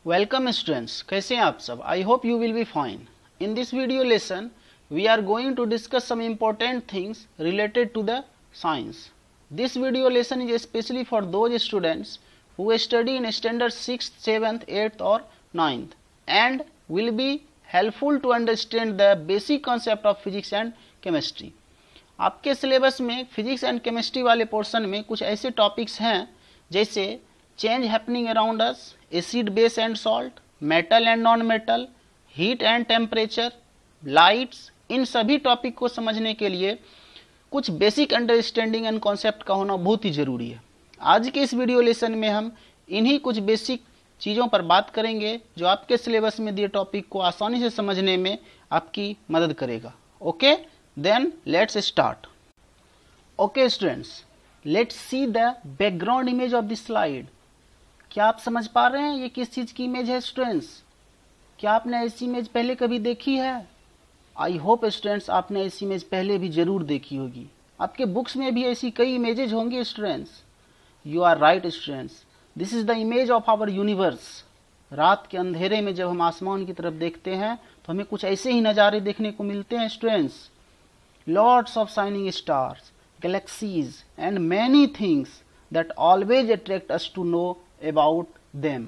Welcome students, कैसे हैं आप सब। I hope you will be fine. In this video lesson we are going to discuss some important things related to the science. This video lesson is especially for those students who study in standard 6th, 7th, 8th or 9th and will be helpful to understand the basic concept of physics and chemistry. आपके syllabus में physics and chemistry वाले portion में कुछ ऐसे topics हैं जैसे change happening around us, acid base and salt, metal and non metal, heat and temperature, lights. इन सभी टॉपिक को समझने के लिए कुछ बेसिक अंडरस्टैंडिंग एंड कॉन्सेप्ट का होना बहुत ही जरूरी है. आज के इस वीडियो लेसन में हम इन्हीं कुछ बेसिक चीज़ों पर बात करेंगे जो आपके सिलेबस में दिए टॉपिक को आसानी से समझने में आपकी मदद करेगा. Okay, then let's start. Okay students, let's see the background image of this slide. क्या आप समझ पा रहे हैं ये किस चीज़ की इमेज है स्टूडेंट्स? क्या आपने ऐसी इमेज पहले कभी देखी है? आई होप स्टूडेंट्स आपने ऐसी इमेज पहले भी जरूर देखी होगी. आपके बुक्स में भी ऐसी कई इमेजेज होंगी students. You are right students, this is the image of our universe. रात के अंधेरे में जब हम आसमान की तरफ देखते हैं तो हमें कुछ ऐसे ही नज़ारे देखने को मिलते हैं students. Lots of shining stars, galaxies and many things that always attract us to know about them.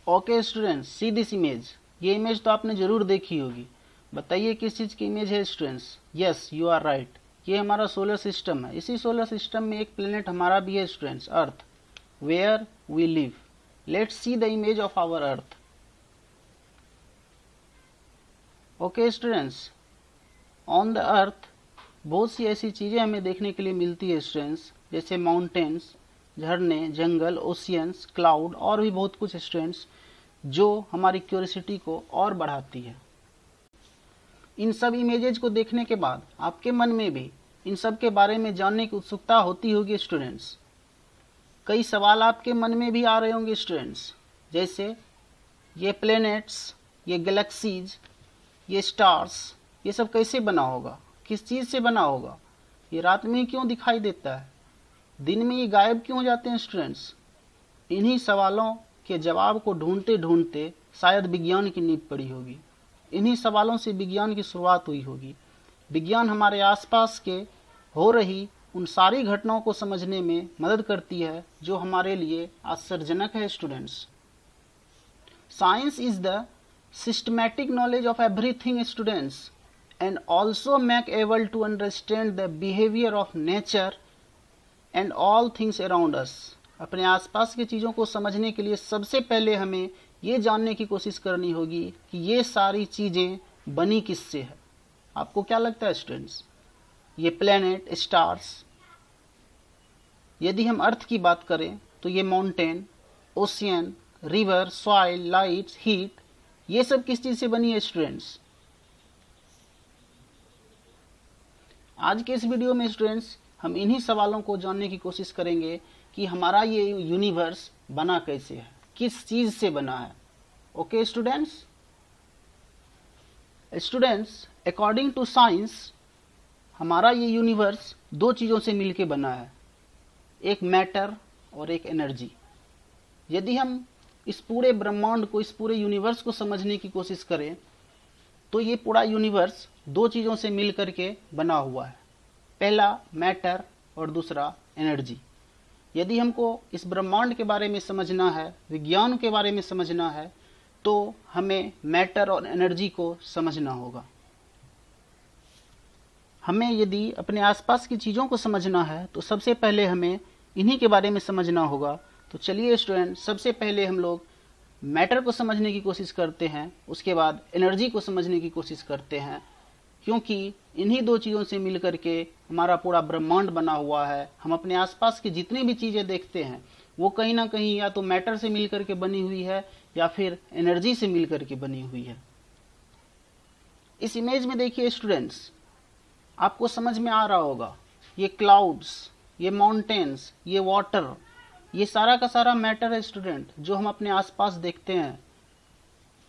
Okay students, see this image. ये इमेज तो आपने जरूर देखी होगी. बताइए किस चीज़ की इमेज है students? Yes, you are right. ये हमारा सोलर सिस्टम है. इसी सोलर सिस्टम में एक प्लेनेट हमारा भी है students, earth, where we live. Let's see the image of our earth. Okay students, on the earth बहुत सी ऐसी चीज़ें हमें देखने के लिए मिलती है स्टूडेंट्स, जैसे माउंटेन्स, झरने, जंगल, ओशियंस, क्लाउड और भी बहुत कुछ स्टूडेंट्स जो हमारी क्यूरियोसिटी को और बढ़ाती है. इन सब इमेजेज को देखने के बाद आपके मन में भी इन सब के बारे में जानने की उत्सुकता होती होगी स्टूडेंट्स. कई सवाल आपके मन में भी आ रहे होंगे स्टूडेंट्स, जैसे ये प्लैनेट्स, ये गैलेक्सीज, ये स्टार्स, ये सब कैसे बना होगा, किस चीज़ से बना होगा, ये रात में ही क्यों दिखाई देता है, दिन में ये गायब क्यों हो जाते हैं स्टूडेंट्स. इन्हीं सवालों के जवाब को ढूंढते ढूंढते शायद विज्ञान की नींव पड़ी होगी. इन्हीं सवालों से विज्ञान की शुरुआत हुई होगी. विज्ञान हमारे आसपास के हो रही उन सारी घटनाओं को समझने में मदद करती है जो हमारे लिए आश्चर्यजनक है students. Science is the systematic knowledge of everything students and also make able to understand the behaviour of nature and all things around us. अपने आसपास की चीज़ों को समझने के लिए सबसे पहले हमें ये जानने की कोशिश करनी होगी कि ये सारी चीज़ें बनी किससे है. आपको क्या लगता है स्टूडेंट्स? ये प्लैनेट, स्टार्स, यदि हम अर्थ की बात करें तो ये mountain, ocean, river, soil, lights, heat, ये सब किस चीज़ से बनी है स्टूडेंट्स? आज के इस वीडियो में स्टूडेंट्स हम इन्हीं सवालों को जानने की कोशिश करेंगे कि हमारा ये यूनिवर्स बना कैसे है, किस चीज से बना है. Okay students, according to science हमारा ये यूनिवर्स दो चीज़ों से मिलके बना है, एक मैटर और एक एनर्जी. यदि हम इस पूरे ब्रह्मांड को, इस पूरे यूनिवर्स को समझने की कोशिश करें तो ये पूरा यूनिवर्स दो चीज़ों से मिल करके बना हुआ है. पहला मैटर और दूसरा एनर्जी. यदि हमको इस ब्रह्मांड के बारे में समझना है, विज्ञान के बारे में समझना है, तो हमें मैटर और एनर्जी को समझना होगा. हमें यदि अपने आसपास की चीज़ों को समझना है तो सबसे पहले हमें इन्हीं के बारे में समझना होगा. तो चलिए स्टूडेंट, सबसे पहले हम लोग मैटर को समझने की कोशिश करते हैं, उसके बाद एनर्जी को समझने की कोशिश करते हैं, क्योंकि इन्हीं दो चीज़ों से मिलकर के हमारा पूरा ब्रह्मांड बना हुआ है. हम अपने आसपास की जितनी भी चीज़ें देखते हैं वो कहीं ना कहीं या तो मैटर से मिलकर के बनी हुई है या फिर एनर्जी से मिलकर के बनी हुई है. इस इमेज में देखिए स्टूडेंट्स, आपको समझ में आ रहा होगा, ये क्लाउड्स, ये माउंटेन्स, ये वाटर, ये सारा का सारा मैटर है स्टूडेंट जो हम अपने आसपास देखते हैं.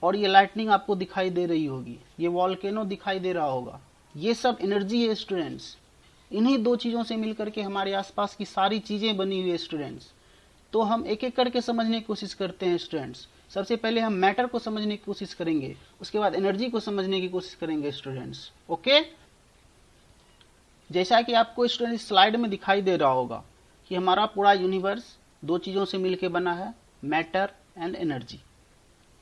और ये लाइटनिंग आपको दिखाई दे रही होगी, ये वॉल्केनो दिखाई दे रहा होगा, ये सब एनर्जी है स्टूडेंट्स. इन्हीं दो चीज़ों से मिलकर के हमारे आसपास की सारी चीज़ें बनी हुई है स्टूडेंट्स. तो हम एक एक करके समझने की कोशिश करते हैं स्टूडेंट्स। सबसे पहले हम मैटर को समझने की कोशिश करेंगे, उसके बाद एनर्जी को समझने की कोशिश करेंगे स्टूडेंट्स। ओके, जैसा कि आपको स्टूडेंट स्लाइड में दिखाई दे रहा होगा कि हमारा पूरा यूनिवर्स दो चीज़ों से मिलकर बना है, मैटर एंड एनर्जी।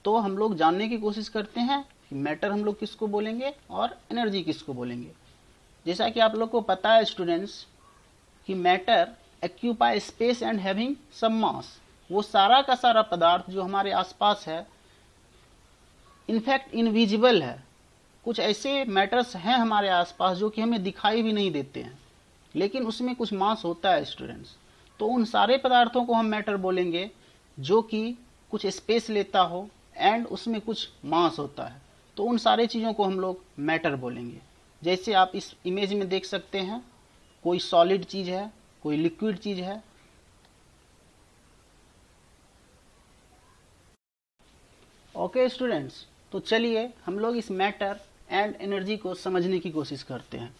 तो हम लोग जानने की कोशिश करते हैं कि मैटर हम लोग किसको बोलेंगे और एनर्जी किसको बोलेंगे। जैसा कि आप लोग को पता है स्टूडेंट्स कि matter occupy space and having some mass, वो सारा का सारा पदार्थ जो हमारे आसपास है इनफैक्ट इनविजिबल है। कुछ ऐसे मैटर्स हैं हमारे आसपास जो कि हमें दिखाई भी नहीं देते हैं, लेकिन उसमें कुछ मास होता है स्टूडेंट्स। तो उन सारे पदार्थों को हम मैटर बोलेंगे जो कि कुछ स्पेस लेता हो एंड उसमें कुछ मास होता है। तो उन सारे चीज़ों को हम लोग मैटर बोलेंगे। जैसे आप इस इमेज में देख सकते हैं, कोई सॉलिड चीज़ है, कोई लिक्विड चीज़ है। ओके स्टूडेंट्स, तो चलिए हम लोग इस मैटर एंड एनर्जी को समझने की कोशिश करते हैं।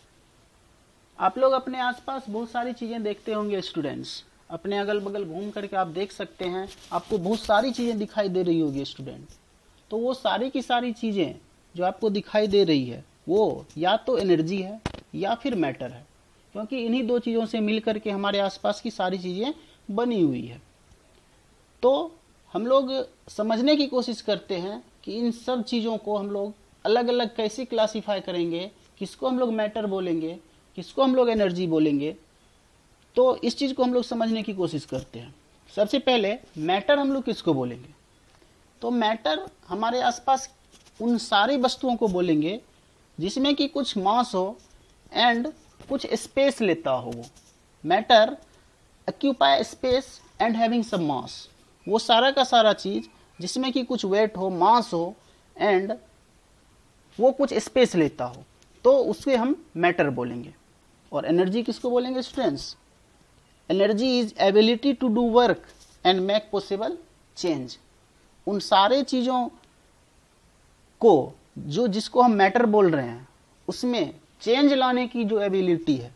आप लोग अपने आसपास बहुत सारी चीज़ें देखते होंगे स्टूडेंट्स, अपने अगल बगल घूम करके आप देख सकते हैं, आपको बहुत सारी चीज़ें दिखाई दे रही होगी स्टूडेंट। तो वो सारी की सारी चीज़ें जो आपको दिखाई दे रही है वो या तो एनर्जी है या फिर मैटर है, क्योंकि इन्हीं दो चीज़ों से मिल करके हमारे आसपास की सारी चीज़ें बनी हुई है। तो हम लोग समझने की कोशिश करते हैं कि इन सब चीज़ों को हम लोग अलग अलग कैसे क्लासीफाई करेंगे, किसको हम लोग मैटर बोलेंगे, किसको हम लोग एनर्जी बोलेंगे। तो इस चीज़ को हम लोग समझने की कोशिश करते हैं। सबसे पहले मैटर हम लोग किसको बोलेंगे, तो मैटर हमारे आसपास उन सारी वस्तुओं को बोलेंगे जिसमें कि कुछ मास हो एंड कुछ स्पेस लेता हो। वो matter occupy space and having some mass, वो सारा का सारा चीज़ जिसमें कि कुछ वेट हो, मास हो एंड वो कुछ स्पेस लेता हो, तो उसके हम मैटर बोलेंगे। और एनर्जी किसको बोलेंगे students, energy is ability to do work and make possible change. उन सारे चीज़ों को जिसको हम मैटर बोल रहे हैं उसमें चेंज लाने की जो एबिलिटी है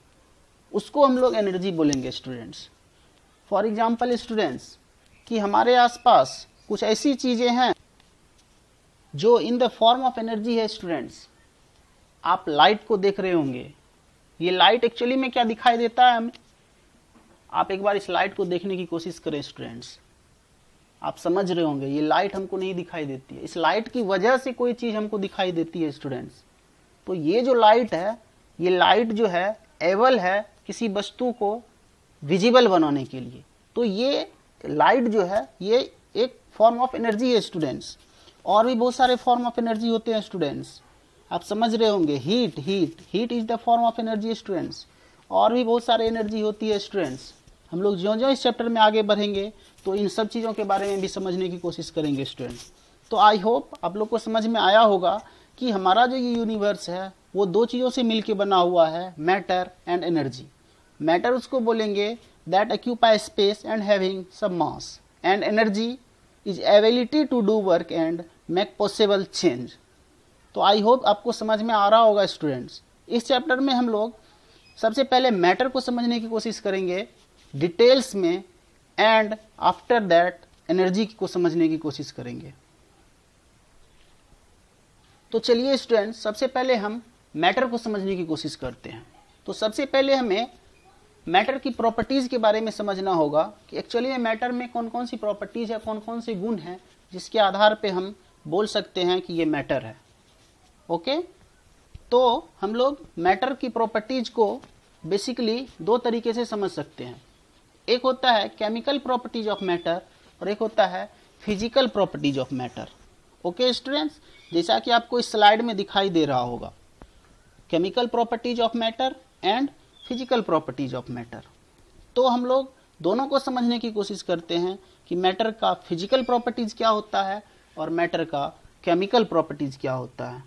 उसको हम लोग एनर्जी बोलेंगे स्टूडेंट्स। फॉर एग्जांपल स्टूडेंट्स कि हमारे आसपास कुछ ऐसी चीज़ें हैं जो in the form of energy है स्टूडेंट्स। आप लाइट को देख रहे होंगे, ये लाइट एक्चुअली में क्या दिखाई देता है हमें, आप एक बार इस लाइट को देखने की कोशिश करें स्टूडेंट्स। आप समझ रहे होंगे ये लाइट हमको नहीं दिखाई देती है, इस लाइट की वजह से कोई चीज़ हमको दिखाई देती है स्टूडेंट्स। तो ये जो लाइट है, ये लाइट जो है एबल है किसी वस्तु को विजिबल बनाने के लिए। तो ये लाइट जो है ये एक फॉर्म ऑफ एनर्जी है स्टूडेंट्स। और भी बहुत सारे फॉर्म ऑफ एनर्जी होते हैं स्टूडेंट्स, आप समझ रहे होंगे। Heat is the form of energy students. और भी बहुत सारे एनर्जी होती है स्टूडेंट्स। हम लोग ज्यों ज्यों इस चैप्टर में आगे बढ़ेंगे तो इन सब चीज़ों के बारे में भी समझने की कोशिश करेंगे स्टूडेंट्स। तो आई होप आप लोग को समझ में आया होगा कि हमारा जो ये यूनिवर्स है वो दो चीज़ों से मिलकर बना हुआ है, मैटर एंड एनर्जी। मैटर उसको बोलेंगे that occupy space and having some mass, and energy is ability to do work and make possible change. तो आई होप आपको समझ में आ रहा होगा स्टूडेंट्स। इस चैप्टर में हम लोग सबसे पहले मैटर को समझने की कोशिश करेंगे डिटेल्स में, एंड आफ्टर दैट एनर्जी को समझने की कोशिश करेंगे। तो चलिए स्टूडेंट्स, सबसे पहले हम मैटर को समझने की कोशिश करते हैं। तो सबसे पहले हमें मैटर की प्रॉपर्टीज़ के बारे में समझना होगा कि एक्चुअली में मैटर में कौन कौन सी प्रॉपर्टीज़ है, कौन कौन से गुण हैं जिसके आधार पे हम बोल सकते हैं कि ये मैटर है। ओके, तो हम लोग मैटर की प्रॉपर्टीज़ को बेसिकली दो तरीके से समझ सकते हैं। एक होता है केमिकल प्रॉपर्टीज ऑफ मैटर और एक होता है physical properties of matter. Okay students, जैसा कि आपको इस स्लाइड में दिखाई दे रहा होगा, chemical properties of matter and physical properties of matter. तो हम लोग दोनों को समझने की कोशिश करते हैं कि मैटर का फिजिकल प्रॉपर्टीज क्या होता है और मैटर का केमिकल प्रॉपर्टीज क्या होता है।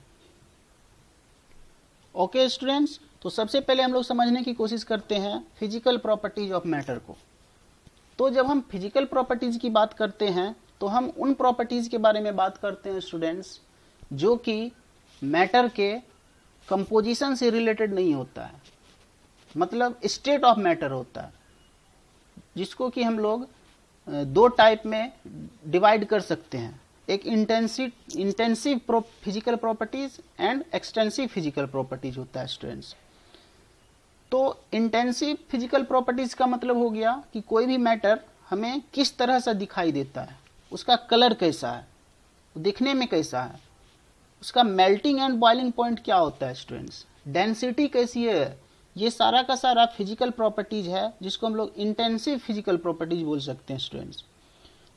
ओके स्टूडेंट्स, तो सबसे पहले हम लोग समझने की कोशिश करते हैं फिजिकल प्रॉपर्टीज ऑफ मैटर को। तो जब हम फिजिकल प्रॉपर्टीज की बात करते हैं तो हम उन प्रॉपर्टीज के बारे में बात करते हैं स्टूडेंट्स जो कि मैटर के कंपोजिशन से रिलेटेड नहीं होता है, मतलब स्टेट ऑफ मैटर होता है, जिसको कि हम लोग दो टाइप में डिवाइड कर सकते हैं, एक intensive physical properties and extensive physical properties होता है स्टूडेंट्स। तो इंटेंसिव फिजिकल प्रॉपर्टीज का मतलब हो गया कि कोई भी मैटर हमें किस तरह से दिखाई देता है, उसका कलर कैसा है, दिखने में कैसा है, उसका मेल्टिंग एंड बॉइलिंग पॉइंट क्या होता है स्टूडेंट्स, डेंसिटी कैसी है, ये सारा का सारा फिजिकल प्रॉपर्टीज है जिसको हम लोग इंटेंसिव फिजिकल प्रॉपर्टीज बोल सकते हैं स्टूडेंट्स।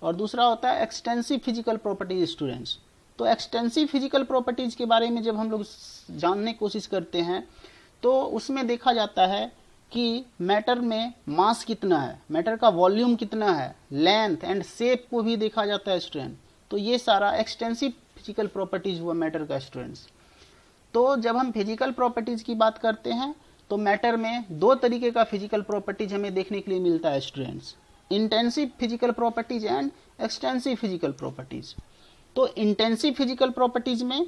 और दूसरा होता है एक्सटेंसिव फिजिकल प्रॉपर्टीज स्टूडेंट्स। तो एक्सटेंसिव फिजिकल प्रॉपर्टीज के बारे में जब हम लोग जानने की कोशिश करते हैं तो उसमें देखा जाता है कि मैटर में मास कितना है, मैटर का वॉल्यूम कितना है, लेंथ एंड शेप को भी देखा जाता है स्टूडेंट। तो ये सारा एक्सटेंसिव फिजिकल प्रॉपर्टीज हुआ मैटर का स्टूडेंट्स। तो जब हम फिजिकल प्रॉपर्टीज की बात करते हैं तो मैटर में दो तरीके का फिजिकल प्रॉपर्टीज हमें देखने के लिए मिलता है students, intensive physical properties and extensive physical properties. तो इंटेंसिव फिजिकल प्रॉपर्टीज में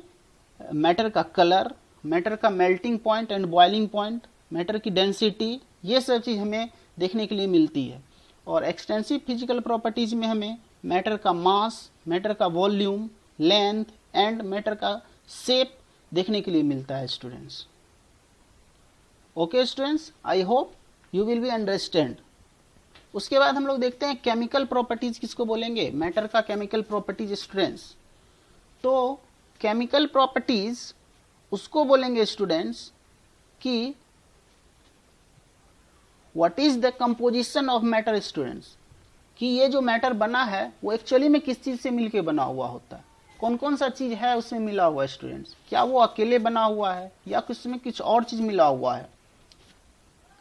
मैटर का कलर, मैटर का melting point and boiling point, matter की डेंसिटी, ये सब चीज़ हमें देखने के लिए मिलती है। और एक्सटेंसिव फिजिकल प्रॉपर्टीज में हमें मैटर का मास, मैटर का वॉल्यूम, लेंथ एंड मैटर का शेप देखने के लिए मिलता है students. Okay students, I hope you will be understand. उसके बाद हम लोग देखते हैं केमिकल प्रॉपर्टीज किसको बोलेंगे, मैटर का केमिकल प्रॉपर्टीज स्टूडेंट्स। तो केमिकल प्रॉपर्टीज उसको बोलेंगे स्टूडेंट्स कि what is the composition of matter students, कि ये जो मैटर बना है वो एक्चुअली में किस चीज से मिलके बना हुआ होता है, कौन कौन सा चीज है उसमें मिला हुआ है स्टूडेंट्स, क्या वो अकेले बना हुआ है या उसमें कुछ और चीज मिला हुआ है,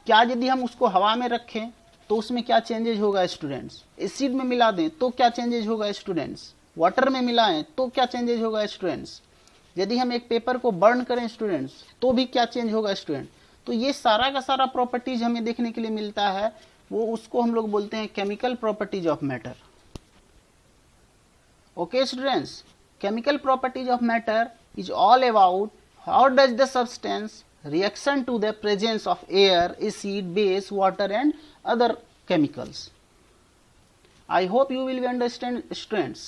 क्या यदि हम उसको हवा में रखें तो उसमें क्या चेंजेज होगा स्टूडेंट्स, एसिड में मिला दें तो क्या चेंजेज होगा स्टूडेंट्स, वाटर में मिलाएं तो क्या चेंजेज होगा स्टूडेंट्स, यदि हम एक पेपर को बर्न करें स्टूडेंट्स तो भी क्या चेंज होगा स्टूडेंट। तो ये सारा का सारा प्रॉपर्टीज हमें देखने के लिए मिलता है, वो उसको हम लोग बोलते हैं chemical properties of matter. Okay students, chemical properties of matter is all about how does the substance reaction to the presence of air, acid, base, water and other chemicals. I hope you will be understand students.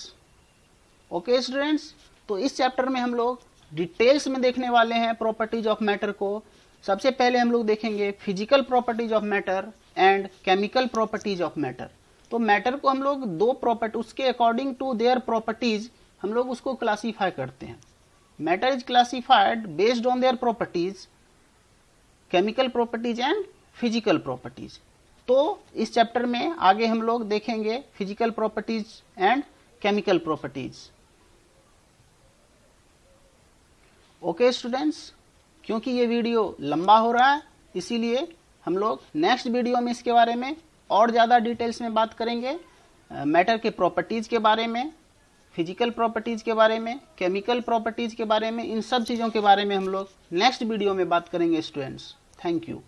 Okay students, तो इस chapter में हम लोग details में देखने वाले हैं properties of matter को। सबसे पहले हम लोग देखेंगे physical properties of matter and chemical properties of matter. तो मैटर को हम लोग दो प्रॉपर्टी, उसके अकॉर्डिंग टू देयर प्रॉपर्टीज हम लोग उसको क्लासीफाई करते हैं। Matter is classified based on their properties, chemical properties and physical properties. तो इस चैप्टर में आगे हम लोग देखेंगे physical properties and chemical properties. Okay students, क्योंकि ये वीडियो लंबा हो रहा है इसीलिए हम लोग नेक्स्ट वीडियो में इसके बारे में और ज़्यादा डिटेल्स में बात करेंगे। मैटर के प्रॉपर्टीज के बारे में, फिजिकल प्रॉपर्टीज के बारे में, केमिकल प्रॉपर्टीज के बारे में, इन सब चीज़ों के बारे में हम लोग नेक्स्ट वीडियो में बात करेंगे स्टूडेंट्स। Thank you.